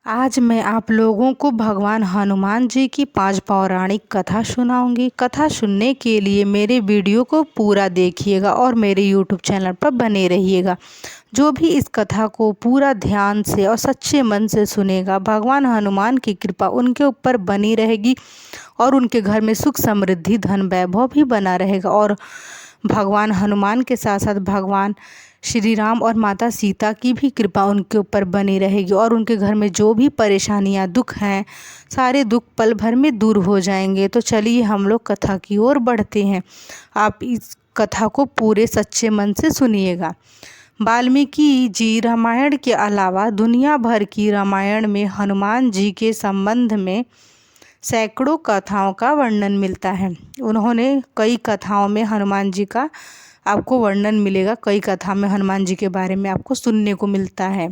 आज मैं आप लोगों को भगवान हनुमान जी की 5 पौराणिक कथा सुनाऊंगी। कथा सुनने के लिए मेरे वीडियो को पूरा देखिएगा और मेरे यूट्यूब चैनल पर बने रहिएगा। जो भी इस कथा को पूरा ध्यान से और सच्चे मन से सुनेगा, भगवान हनुमान की कृपा उनके ऊपर बनी रहेगी और उनके घर में सुख समृद्धि धन वैभव भी बना रहेगा। और भगवान हनुमान के साथ साथ भगवान श्री राम और माता सीता की भी कृपा उनके ऊपर बनी रहेगी और उनके घर में जो भी परेशानियां दुख हैं, सारे दुख पल भर में दूर हो जाएंगे। तो चलिए हम लोग कथा की ओर बढ़ते हैं। आप इस कथा को पूरे सच्चे मन से सुनिएगा। वाल्मीकि जी रामायण के अलावा दुनिया भर की रामायण में हनुमान जी के संबंध में सैकड़ों कथाओं का वर्णन मिलता है। उन्होंने कई कथाओं में हनुमान जी का आपको वर्णन मिलेगा। कई कथा में हनुमान जी के बारे में आपको सुनने को मिलता है।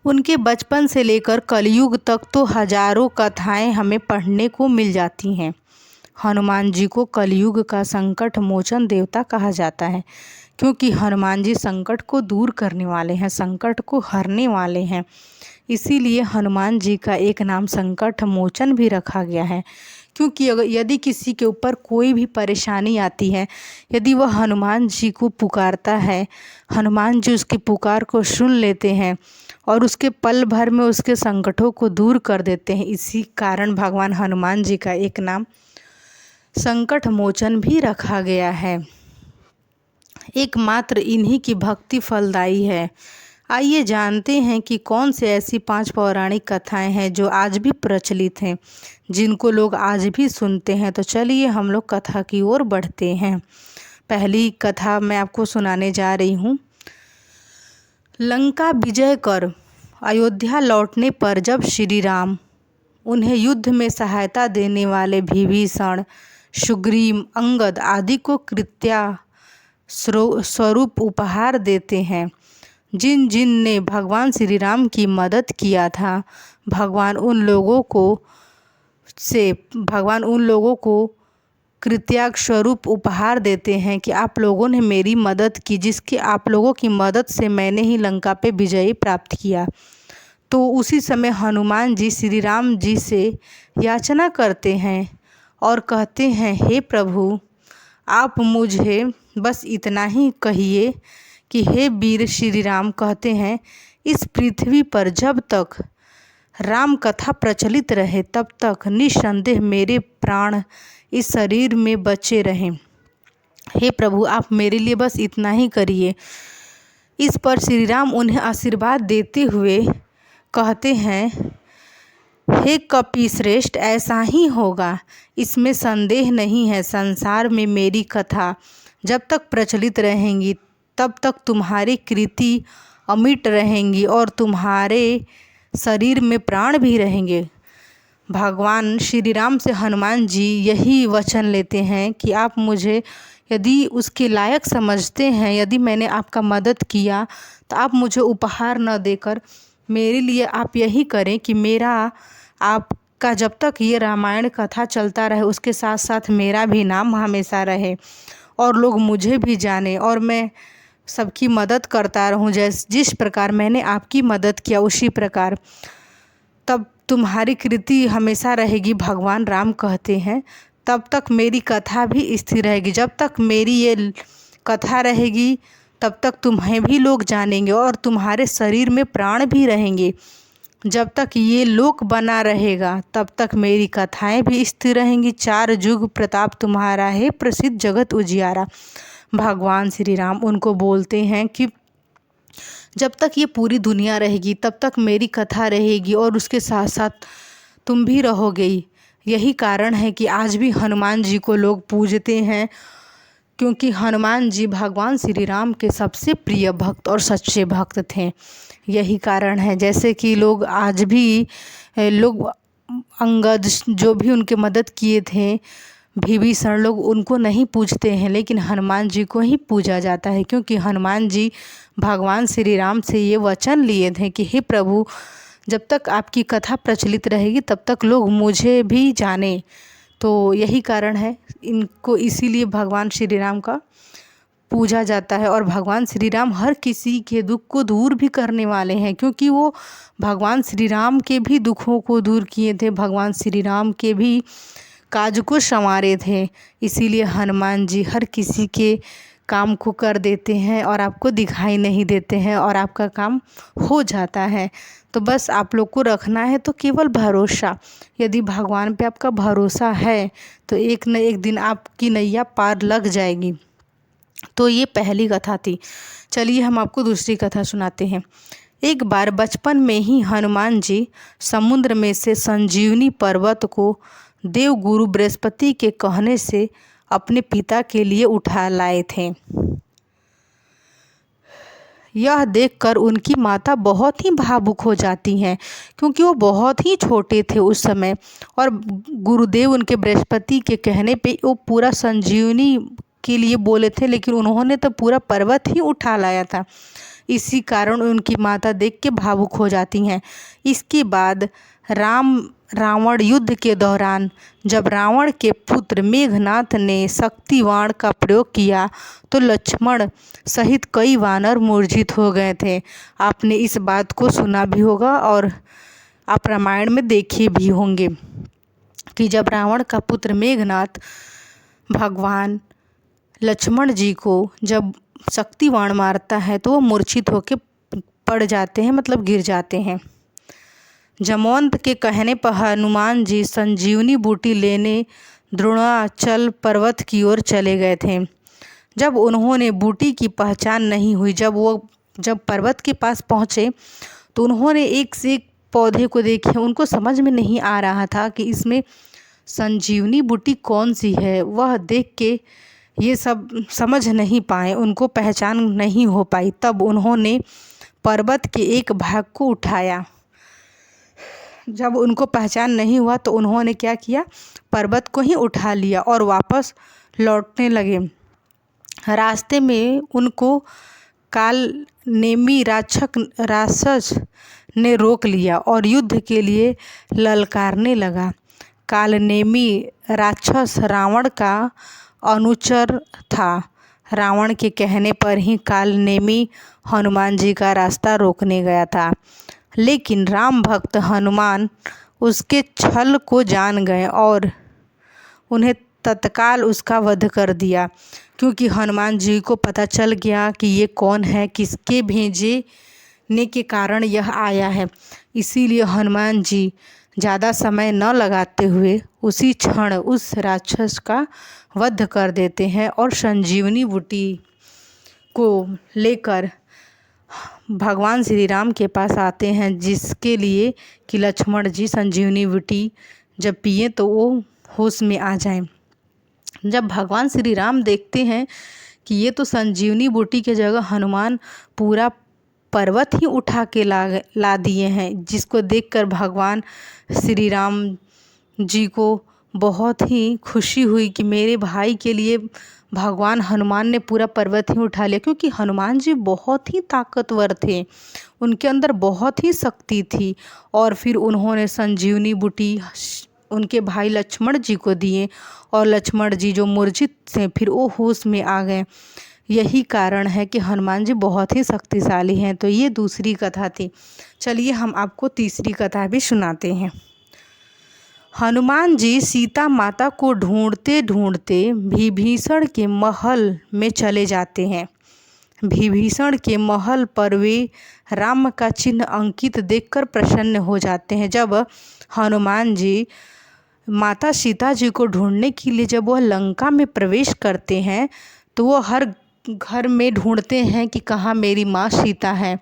उनके बचपन से लेकर कलयुग तक तो हजारों कथाएं हमें पढ़ने को मिल जाती हैं। हनुमान जी को कलयुग का संकट मोचन देवता कहा जाता है, क्योंकि हनुमान जी संकट को दूर करने वाले हैं, संकट को हरने वाले हैं। इसीलिए हनुमान जी का एक नाम संकट मोचन भी रखा गया है। क्योंकि यदि किसी के ऊपर कोई भी परेशानी आती है, यदि वह हनुमान जी को पुकारता है, हनुमान जी उसकी पुकार को सुन लेते हैं और उसके पल भर में उसके संकटों को दूर कर देते हैं। इसी कारण भगवान हनुमान जी का एक नाम संकट मोचन भी रखा गया है। एकमात्र इन्हीं की भक्ति फलदायी है। आइए जानते हैं कि कौन से ऐसी 5 पौराणिक कथाएं हैं जो आज भी प्रचलित हैं, जिनको लोग आज भी सुनते हैं। तो चलिए हम लोग कथा की ओर बढ़ते हैं। पहली कथा मैं आपको सुनाने जा रही हूँ। लंका विजय कर अयोध्या लौटने पर जब श्री राम उन्हें युद्ध में सहायता देने वाले विभीषण, सुग्रीव, अंगद आदि को कृत्या स्वरूप उपहार देते हैं, जिन जिन ने भगवान श्री राम की मदद किया था, भगवान उन लोगों को कृत्याग स्वरूप उपहार देते हैं कि आप लोगों ने मेरी मदद की, जिसकी आप लोगों की मदद से मैंने ही लंका पे विजय प्राप्त किया। तो उसी समय हनुमान जी श्री राम जी से याचना करते हैं और कहते हैं, हे प्रभु, आप मुझे बस इतना ही कहिए कि हे वीर श्री राम, कहते हैं, इस पृथ्वी पर जब तक राम कथा प्रचलित रहे तब तक निस्संदेह मेरे प्राण इस शरीर में बचे रहें। हे प्रभु, आप मेरे लिए बस इतना ही करिए। इस पर श्री राम उन्हें आशीर्वाद देते हुए कहते हैं, हे कपि श्रेष्ठ, ऐसा ही होगा, इसमें संदेह नहीं है। संसार में मेरी कथा जब तक प्रचलित रहेंगी तब तक तुम्हारी कृति अमिट रहेंगी और तुम्हारे शरीर में प्राण भी रहेंगे। भगवान श्री राम से हनुमान जी यही वचन लेते हैं कि आप मुझे यदि उसके लायक समझते हैं, यदि मैंने आपका मदद किया, तो आप मुझे उपहार न देकर मेरे लिए आप यही करें कि मेरा आपका जब तक ये रामायण कथा चलता रहे उसके साथ साथ मेरा भी नाम हमेशा रहे और लोग मुझे भी जाने और मैं सबकी मदद करता रहूं। जिस प्रकार मैंने आपकी मदद किया उसी प्रकार तब तुम्हारी कृति हमेशा रहेगी। भगवान राम कहते हैं, तब तक मेरी कथा भी स्थिर रहेगी। जब तक मेरी ये कथा रहेगी तब तक तुम्हें भी लोग जानेंगे और तुम्हारे शरीर में प्राण भी रहेंगे। जब तक ये लोक बना रहेगा तब तक मेरी कथाएं भी स्थिर रहेंगी। 4 युग प्रताप तुम्हारा है, प्रसिद्ध जगत उजियारा। भगवान श्री राम उनको बोलते हैं कि जब तक ये पूरी दुनिया रहेगी तब तक मेरी कथा रहेगी और उसके साथ साथ तुम भी रहोगे। यही कारण है कि आज भी हनुमान जी को लोग पूजते हैं, क्योंकि हनुमान जी भगवान श्री राम के सबसे प्रिय भक्त और सच्चे भक्त थे। यही कारण है, जैसे कि लोग आज भी लोग अंगद जो भी उनके मदद किए थे, विभीषण, लोग उनको नहीं पूजते हैं, लेकिन हनुमान जी को ही पूजा जाता है, क्योंकि हनुमान जी भगवान श्री राम से ये वचन लिए थे कि हे प्रभु, जब तक आपकी कथा प्रचलित रहेगी तब तक लोग मुझे भी जाने। तो यही कारण है इनको, इसीलिए भगवान श्री राम का पूजा जाता है। और भगवान श्री राम हर किसी के दुख को दूर भी करने वाले हैं, क्योंकि वो भगवान श्री राम के भी दुखों को दूर किए थे, भगवान श्री राम के भी काज को संवारे थे। इसीलिए हनुमान जी हर किसी के काम को कर देते हैं और आपको दिखाई नहीं देते हैं और आपका काम हो जाता है। तो बस आप लोग को रखना है तो केवल भरोसा। यदि भगवान पे आपका भरोसा है तो एक न एक दिन आपकी नैया पार लग जाएगी। तो ये पहली कथा थी। चलिए हम आपको दूसरी कथा सुनाते हैं। एक बार बचपन में ही हनुमान जी समुद्र में से संजीवनी पर्वत को देवगुरु बृहस्पति के कहने से अपने पिता के लिए उठा लाए थे। यह देखकर उनकी माता बहुत ही भावुक हो जाती हैं, क्योंकि वो बहुत ही छोटे थे उस समय और गुरुदेव उनके बृहस्पति के कहने पे वो पूरा संजीवनी के लिए बोले थे, लेकिन उन्होंने तो पूरा पर्वत ही उठा लाया था। इसी कारण उनकी माता देख के भावुक हो जाती हैं। इसके बाद रावण युद्ध के दौरान जब रावण के पुत्र मेघनाथ ने शक्तिबाण का प्रयोग किया तो लक्ष्मण सहित कई वानर मूर्छित हो गए थे। आपने इस बात को सुना भी होगा और आप रामायण में देखे भी होंगे कि जब रावण का पुत्र मेघनाथ भगवान लक्ष्मण जी को जब शक्तिबाण मारता है तो वो मूर्छित होकर पड़ जाते हैं, मतलब गिर जाते हैं। जमवंत के कहने पर हनुमान जी संजीवनी बूटी लेने द्रोणाचल पर्वत की ओर चले गए थे। जब उन्होंने बूटी की पहचान नहीं हुई, जब पर्वत के पास पहुँचे तो उन्होंने एक से एक पौधे को देखे। उनको समझ में नहीं आ रहा था कि इसमें संजीवनी बूटी कौन सी है। वह देख के ये सब समझ नहीं पाए, उनको पहचान नहीं हो पाई। तब उन्होंने पर्वत के एक भाग को उठाया। जब उनको पहचान नहीं हुआ तो उन्होंने क्या किया, पर्वत को ही उठा लिया और वापस लौटने लगे। रास्ते में उनको काल नेमी राक्षस ने रोक लिया और युद्ध के लिए ललकारने लगा। काल नेमी राक्षस रावण का अनुचर था। रावण के कहने पर ही काल नेमी हनुमान जी का रास्ता रोकने गया था, लेकिन राम भक्त हनुमान उसके छल को जान गए और उन्हें तत्काल उसका वध कर दिया। क्योंकि हनुमान जी को पता चल गया कि ये कौन है, किसके भेजने के कारण यह आया है। इसीलिए हनुमान जी ज़्यादा समय न लगाते हुए उसी क्षण उस राक्षस का वध कर देते हैं और संजीवनी बूटी को लेकर भगवान श्री राम के पास आते हैं, जिसके लिए कि लक्ष्मण जी संजीवनी बूटी जब पिए तो वो होश में आ जाएं। जब भगवान श्री राम देखते हैं कि ये तो संजीवनी बूटी के जगह हनुमान पूरा पर्वत ही उठा के ला दिए हैं, जिसको देखकर भगवान श्री राम जी को बहुत ही खुशी हुई कि मेरे भाई के लिए भगवान हनुमान ने पूरा पर्वत ही उठा लिया। क्योंकि हनुमान जी बहुत ही ताकतवर थे, उनके अंदर बहुत ही शक्ति थी। और फिर उन्होंने संजीवनी बूटी उनके भाई लक्ष्मण जी को दिए और लक्ष्मण जी जो मूर्छित थे फिर वो होश में आ गए। यही कारण है कि हनुमान जी बहुत ही शक्तिशाली हैं। तो ये दूसरी कथा थी। चलिए हम आपको तीसरी कथा भी सुनाते हैं। हनुमान जी सीता माता को ढूंढते ढूंढते विभीषण के महल में चले जाते हैं। विभीषण के महल पर वे राम का चिन्ह अंकित देखकर प्रसन्न हो जाते हैं। जब हनुमान जी माता सीता जी को ढूंढने के लिए जब वह लंका में प्रवेश करते हैं तो वो हर घर में ढूंढते हैं कि कहाँ मेरी माँ सीता है।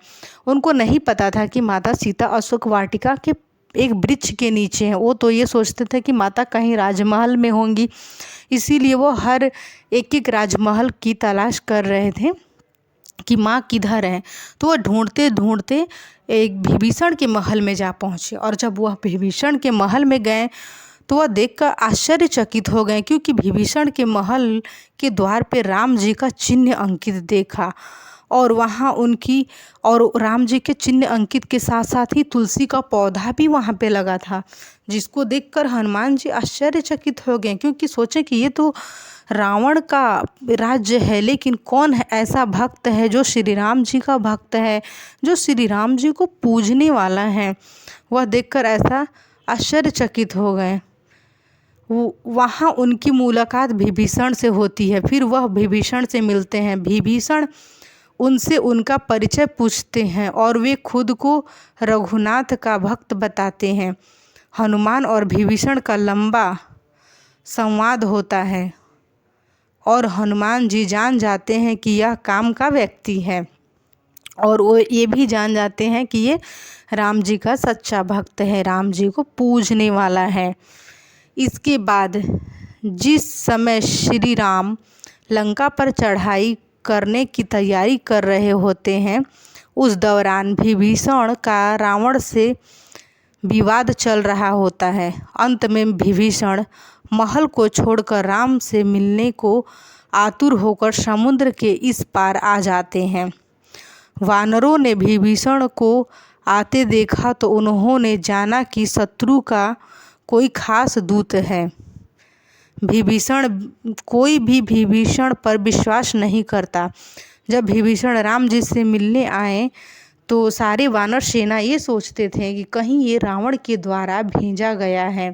उनको नहीं पता था कि माता सीता अशोक वाटिका के एक वृक्ष के नीचे हैं। वो तो ये सोचते थे कि माता कहीं राजमहल में होंगी, इसीलिए वो हर एक एक राजमहल की तलाश कर रहे थे कि माँ किधर है। तो वह ढूंढते ढूंढते एक विभीषण के महल में जा पहुँचे और जब वह विभीषण के महल में गए तो वह देखकर आश्चर्यचकित हो गए, क्योंकि विभीषण के महल के द्वार पे राम जी का चिन्ह अंकित देखा और वहाँ उनकी और राम जी के चिन्ह अंकित के साथ साथ ही तुलसी का पौधा भी वहाँ पे लगा था, जिसको देखकर हनुमान जी आश्चर्यचकित हो गए, क्योंकि सोचे कि ये तो रावण का राज्य है, लेकिन कौन है ऐसा भक्त है जो श्री राम जी का भक्त है, जो श्री राम जी को पूजने वाला है। वह देखकर ऐसा आश्चर्यचकित हो गए। वहाँ उनकी मुलाकात विभीषण से होती है। फिर वह विभीषण से मिलते हैं। विभीषण उनसे उनका परिचय पूछते हैं और वे खुद को रघुनाथ का भक्त बताते हैं। हनुमान और विभीषण का लंबा संवाद होता है और हनुमान जी जान जाते हैं कि यह काम का व्यक्ति है, और वो ये भी जान जाते हैं कि ये राम जी का सच्चा भक्त है, राम जी को पूजने वाला है। इसके बाद जिस समय श्री राम लंका पर चढ़ाई करने की तैयारी कर रहे होते हैं, उस दौरान विभीषण का रावण से विवाद चल रहा होता है। अंत में विभीषण महल को छोड़कर राम से मिलने को आतुर होकर समुद्र के इस पार आ जाते हैं। वानरों ने विभीषण को आते देखा तो उन्होंने जाना कि शत्रु का कोई खास दूत है। कोई भी विभीषण पर विश्वास नहीं करता। जब विभीषण राम जी से मिलने आए तो सारे वानर सेना ये सोचते थे कि कहीं ये रावण के द्वारा भेजा गया है,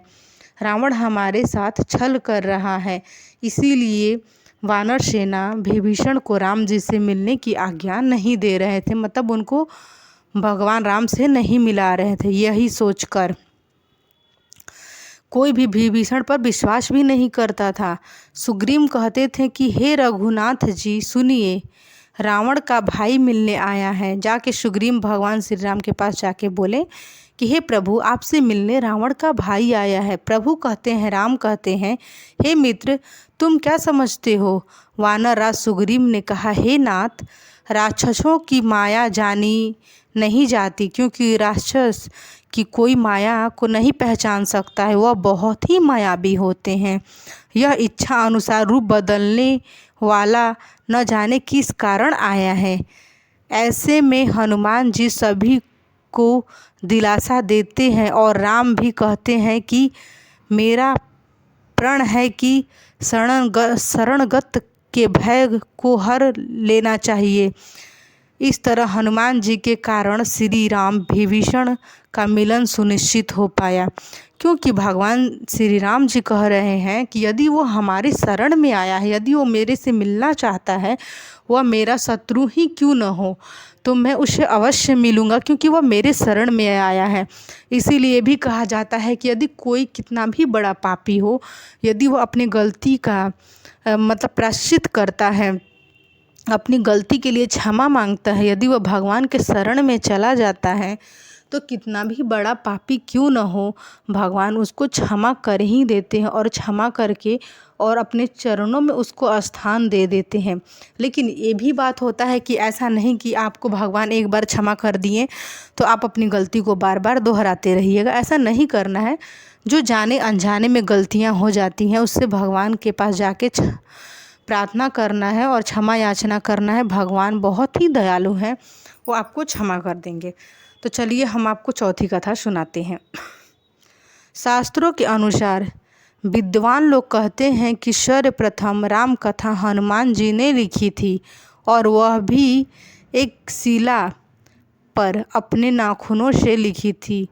रावण हमारे साथ छल कर रहा है। इसीलिए वानर सेना विभीषण को राम जी से मिलने की आज्ञा नहीं दे रहे थे, मतलब उनको भगवान राम से नहीं मिला रहे थे। यही सोचकर कोई भी विभीषण पर विश्वास भी नहीं करता था। सुग्रीव कहते थे कि हे रघुनाथ जी सुनिए, रावण का भाई मिलने आया है। जाके सुग्रीव भगवान श्री राम के पास जाके बोले कि हे प्रभु, आपसे मिलने रावण का भाई आया है। प्रभु कहते हैं, राम कहते हैं, हे मित्र, तुम क्या समझते हो? वानर राज सुग्रीव ने कहा, हे नाथ, राक्षसों की माया जानी नहीं जाती, क्योंकि राक्षस की कोई माया को नहीं पहचान सकता है, वह बहुत ही मायावी होते हैं। यह इच्छा अनुसार रूप बदलने वाला न जाने किस कारण आया है। ऐसे में हनुमान जी सभी को दिलासा देते हैं और राम भी कहते हैं कि मेरा प्रण है कि शरणगत के भय को हर लेना चाहिए। इस तरह हनुमान जी के कारण श्री राम विभीषण का मिलन सुनिश्चित हो पाया, क्योंकि भगवान श्री राम जी कह रहे हैं कि यदि वो हमारी शरण में आया है, यदि वो मेरे से मिलना चाहता है, वह मेरा शत्रु ही क्यों न हो, तो मैं उसे अवश्य मिलूँगा, क्योंकि वह मेरे शरण में आया है। इसीलिए भी कहा जाता है कि यदि कोई कितना भी बड़ा पापी हो, यदि वो अपनी गलती का मतलब प्रायश्चित करता है, अपनी गलती के लिए क्षमा मांगता है, यदि वह भगवान के शरण में चला जाता है, तो कितना भी बड़ा पापी क्यों न हो, भगवान उसको क्षमा कर ही देते हैं और क्षमा करके और अपने चरणों में उसको स्थान दे देते हैं। लेकिन ये भी बात होता है कि ऐसा नहीं कि आपको भगवान एक बार क्षमा कर दिए तो आप अपनी गलती को बार बार दोहराते रहिएगा, ऐसा नहीं करना है। जो जाने अनजाने में गलतियाँ हो जाती हैं, उससे भगवान के पास जाके प्रार्थना करना है और क्षमा याचना करना है। भगवान बहुत ही दयालु हैं, वो आपको क्षमा कर देंगे। तो चलिए हम आपको चौथी कथा सुनाते हैं। शास्त्रों के अनुसार विद्वान लोग कहते हैं कि सर्वप्रथम राम कथा हनुमान जी ने लिखी थी, और वह भी एक शिला पर अपने नाखूनों से लिखी थी।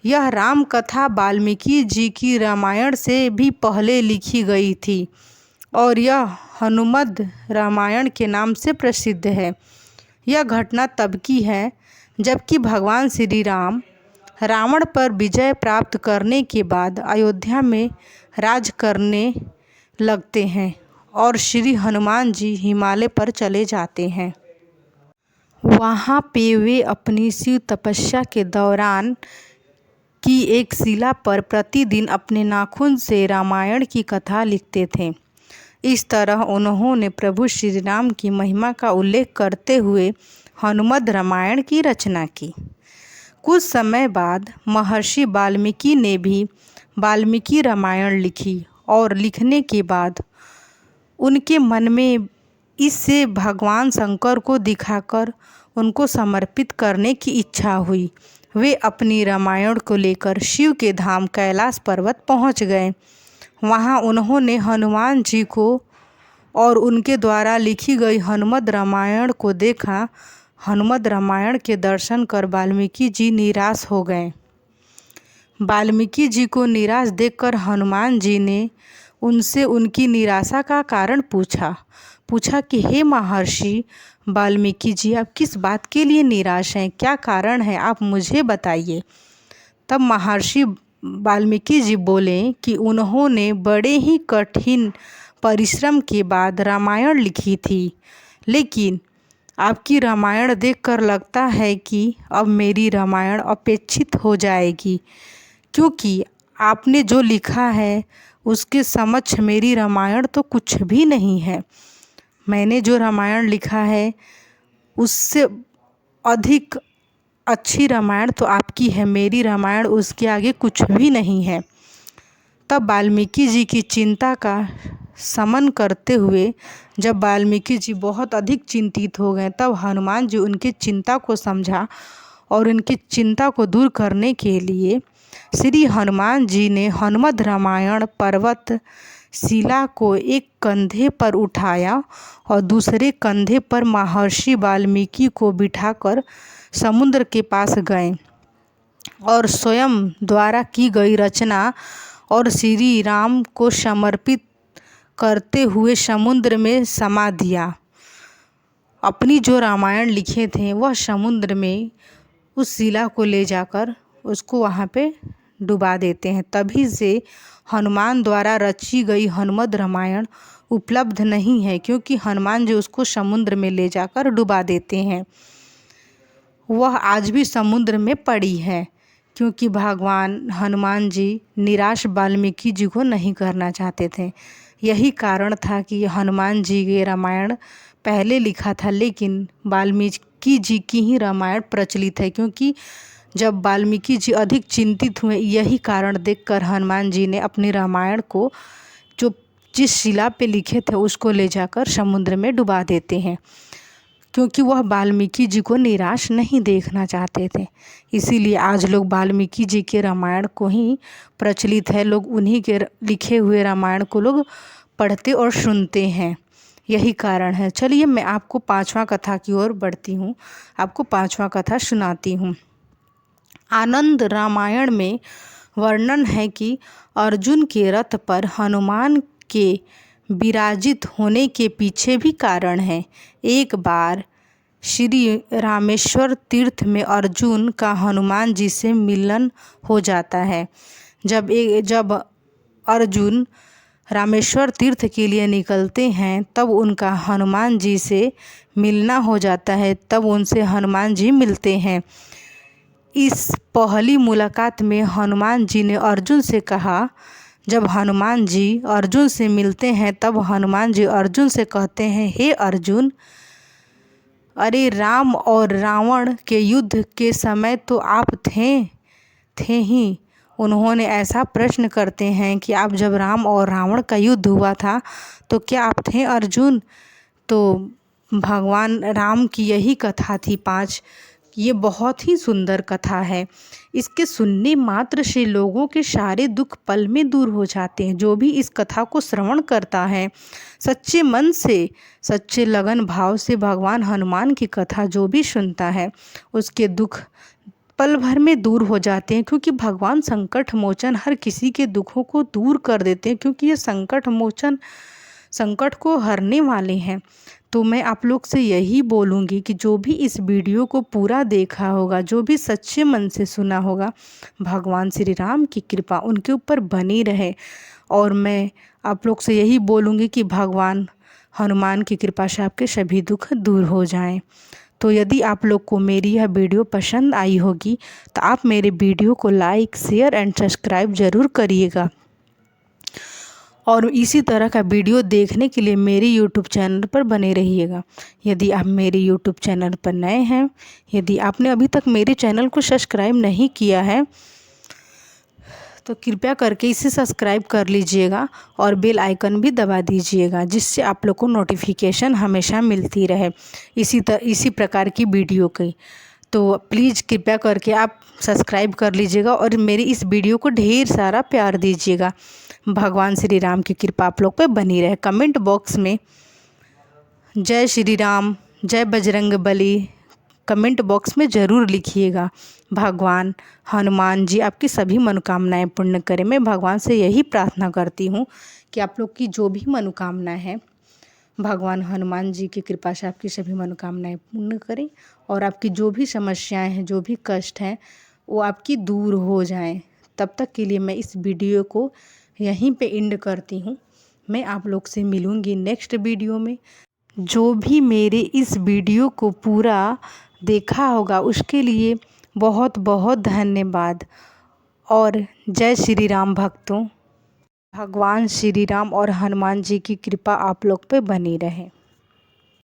यह राम कथा वाल्मीकि जी की रामायण से भी पहले लिखी गई थी और यह हनुमद रामायण के नाम से प्रसिद्ध है। यह घटना तब की है जबकि भगवान श्री राम रावण पर विजय प्राप्त करने के बाद अयोध्या में राज करने लगते हैं और श्री हनुमान जी हिमालय पर चले जाते हैं। वहाँ पे वे अपनी शिव तपस्या के दौरान की एक शिला पर प्रतिदिन अपने नाखून से रामायण की कथा लिखते थे। इस तरह उन्होंने प्रभु श्री राम की महिमा का उल्लेख करते हुए हनुमद रामायण की रचना की। कुछ समय बाद महर्षि वाल्मीकि ने भी वाल्मीकि रामायण लिखी और लिखने के बाद उनके मन में इससे भगवान शंकर को दिखाकर उनको समर्पित करने की इच्छा हुई। वे अपनी रामायण को लेकर शिव के धाम कैलाश पर्वत पहुंच गए। वहां उन्होंने हनुमान जी को और उनके द्वारा लिखी गई हनुमद रामायण को देखा। हनुमद रामायण के दर्शन कर वाल्मीकि जी निराश हो गए। वाल्मीकि जी को निराश देखकर हनुमान जी ने उनसे उनकी निराशा का कारण पूछा कि हे महर्षि वाल्मीकि जी, आप किस बात के लिए निराश हैं? क्या कारण है, आप मुझे बताइए। तब महर्षि वाल्मीकि जी बोले कि उन्होंने बड़े ही कठिन परिश्रम के बाद रामायण लिखी थी, लेकिन आपकी रामायण देखकर लगता है कि अब मेरी रामायण अपेक्षित हो जाएगी, क्योंकि आपने जो लिखा है उसके समक्ष मेरी रामायण तो कुछ भी नहीं है। मैंने जो रामायण लिखा है उससे अधिक अच्छी रामायण तो आपकी है, मेरी रामायण उसके आगे कुछ भी नहीं है। तब वाल्मीकि जी की चिंता का शमन करते हुए जब वाल्मीकि जी बहुत अधिक चिंतित हो गए, तब हनुमान जी उनकी चिंता को समझा और उनकी चिंता को दूर करने के लिए श्री हनुमान जी ने हनुमद रामायण पर्वत शिला को एक कंधे पर उठाया और दूसरे कंधे पर महर्षि वाल्मीकि को बिठाकर समुद्र के पास गए और स्वयं द्वारा की गई रचना और श्री राम को समर्पित करते हुए समुद्र में समा दिया। अपनी जो रामायण लिखे थे वह समुद्र में उस शिला को ले जाकर उसको वहाँ पे डुबा देते हैं। तभी से हनुमान द्वारा रची गई हनुमद रामायण उपलब्ध नहीं है, क्योंकि हनुमान जी उसको समुद्र में ले जाकर डुबा देते हैं। वह आज भी समुद्र में पड़ी है, क्योंकि भगवान हनुमान जी निराश वाल्मीकि जी को नहीं करना चाहते थे। यही कारण था कि हनुमान जी के रामायण पहले लिखा था, लेकिन वाल्मीकि जी की ही रामायण प्रचलित है, क्योंकि जब वाल्मीकि जी अधिक चिंतित हुए, यही कारण देखकर हनुमान जी ने अपनी रामायण को जो जिस शिला पे लिखे थे उसको ले जाकर समुद्र में डुबा देते हैं, क्योंकि वह वाल्मीकि जी को निराश नहीं देखना चाहते थे। इसीलिए आज लोग वाल्मीकि जी के रामायण को ही प्रचलित है, लोग उन्हीं के लिखे हुए रामायण को लोग पढ़ते और सुनते हैं, यही कारण है। चलिए मैं आपको 5वां कथा की ओर बढ़ती हूँ, आपको 5वां कथा सुनाती हूँ। आनंद रामायण में वर्णन है कि अर्जुन के रथ पर हनुमान के विराजित होने के पीछे भी कारण है। एक बार श्री रामेश्वर तीर्थ में अर्जुन का हनुमान जी से मिलन हो जाता है। जब अर्जुन रामेश्वर तीर्थ के लिए निकलते हैं तब उनका हनुमान जी से मिलना हो जाता है, तब उनसे हनुमान जी मिलते हैं। इस पहली मुलाकात में हनुमान जी ने अर्जुन से कहा, जब हनुमान जी अर्जुन से मिलते हैं तब हनुमान जी अर्जुन से कहते हैं, हे अर्जुन, अरे राम और रावण के युद्ध के समय तो आप थे ही। उन्होंने ऐसा प्रश्न करते हैं कि आप जब राम और रावण का युद्ध हुआ था तो क्या आप थे अर्जुन? तो भगवान राम की यही कथा थी 5। ये बहुत ही सुंदर कथा है। इसके सुनने मात्र से लोगों के सारे दुख पल में दूर हो जाते हैं। जो भी इस कथा को श्रवण करता है सच्चे मन से, सच्चे लगन भाव से भगवान हनुमान की कथा जो भी सुनता है उसके दुख पल भर में दूर हो जाते हैं, क्योंकि भगवान संकट मोचन हर किसी के दुखों को दूर कर देते हैं, क्योंकि ये संकट मोचन संकट को हरने वाले हैं। तो मैं आप लोग से यही बोलूँगी कि जो भी इस वीडियो को पूरा देखा होगा, जो भी सच्चे मन से सुना होगा, भगवान श्री राम की कृपा उनके ऊपर बनी रहे। और मैं आप लोग से यही बोलूँगी कि भगवान हनुमान की कृपा से आपके सभी दुख दूर हो जाएं। तो यदि आप लोग को मेरी यह वीडियो पसंद आई होगी तो आप मेरे वीडियो को लाइक, शेयर एंड सब्सक्राइब ज़रूर करिएगा। और इसी तरह का वीडियो देखने के लिए मेरे YouTube चैनल पर बने रहिएगा। यदि आप मेरे YouTube चैनल पर नए हैं, यदि आपने अभी तक मेरे चैनल को सब्सक्राइब नहीं किया है तो कृपया करके इसे सब्सक्राइब कर लीजिएगा और बेल आइकन भी दबा दीजिएगा, जिससे आप लोग को नोटिफिकेशन हमेशा मिलती रहे इसी प्रकार की वीडियो की। तो प्लीज़ कृपया करके आप सब्सक्राइब कर लीजिएगा और मेरी इस वीडियो को ढेर सारा प्यार दीजिएगा। भगवान श्री राम की कृपा आप लोग पे बनी रहे। कमेंट बॉक्स में जय श्री राम, जय बजरंग बली कमेंट बॉक्स में ज़रूर लिखिएगा। भगवान हनुमान जी आपकी सभी मनोकामनाएं पूर्ण करें। मैं भगवान से यही प्रार्थना करती हूँ कि आप लोग की जो भी मनोकामना है, भगवान हनुमान जी की कृपा से आपकी सभी मनोकामनाएं पूर्ण करें और आपकी जो भी समस्याएं हैं, जो भी कष्ट हैं, वो आपकी दूर हो जाएं। तब तक के लिए मैं इस वीडियो को यहीं पे एंड करती हूँ। मैं आप लोग से मिलूँगी नेक्स्ट वीडियो में। जो भी मेरे इस वीडियो को पूरा देखा होगा उसके लिए बहुत बहुत धन्यवाद। और जय श्री राम भक्तों। भगवान श्री राम और हनुमान जी की कृपा आप लोग पे बनी रहे।